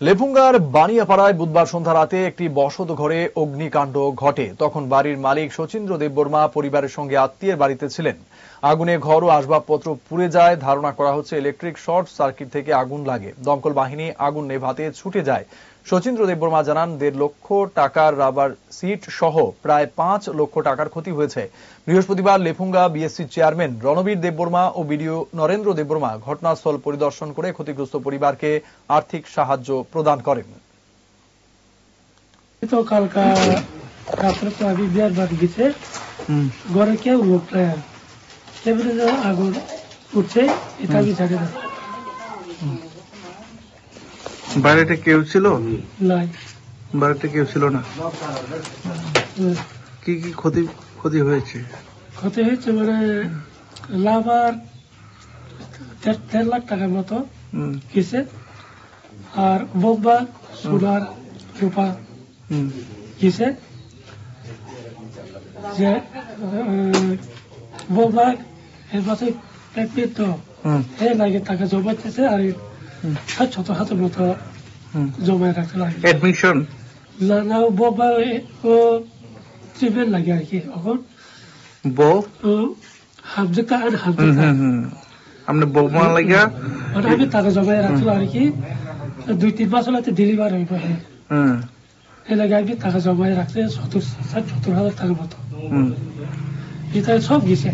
লেফুঙ্গার বানিয়াপাড়ায় বুধবার সন্ধ্যা রাতে একটি বসত ঘরে অগ্নিকাণ্ড ঘটে। তখন বাড়ির মালিক শচীন্দ্র দেববর্মা পরিবারের সঙ্গে আত্মীয়ের বাড়িতে ছিলেন। আগুনে ঘর ও আসবাবপত্র পুড়ে যায়। ধারণা করা হচ্ছে ইলেকট্রিক শর্ট সার্কিট থেকে আগুন লাগে। দমকল বাহিনী আগুন নেভাতে ছুটে যায়। শচীন্দ্র দেববর্মা জানান, 1.5 লক্ষ টাকার রাবার সিট সহ প্রায় 5 লক্ষ টাকার ক্ষতি হয়েছে। বৃহস্পতিবার লেফুঙ্গা বিএসসি চেয়ারম্যান রণবীর দেববর্মা ও বিডিও নরেন্দ্র দেববর্মা ঘটনাস্থল পরিদর্শন করে ক্ষতিগ্রস্ত পরিবারকে আর্থিক সাহায্য প্রদান করেন। কালকা রাত্রে তো আগে বিয়ার বাড়ি গেছে, ঘরে কেউ লোক নাই, এবারে আগুন উঠছে, এটা আমি জানি না। বাড়িতে কেউ ছিল? নাই, বাড়িতে কেউ ছিল না। কি কি ক্ষতি হয়েছে? ক্ষতি হয়েছে মানে লাভার 1.5 লাখ টাকার মতো গেছে, আর বোম্বা সোনার রূপা গেছে। যে বোম্বা এর পাশে তো লাগে টাকা জমাইতেছে, আর 6-7 হাজার মতো জমায় রাখতে লাগে। অ্যাডমিশন না বোম্বা ও ট্রিপের লাগে আর কি। এখন হাফজেকা আর হাফজেকা আমরা বোমা লাগা আমি টাকা জমায় রাখছিল আর কি। 2-3 মাস হলে ডেলিভার হইব। এই লাগে আমি টাকা জমায় রাখছে 70 হাজার টাকার মতো। এটা সব গেছে।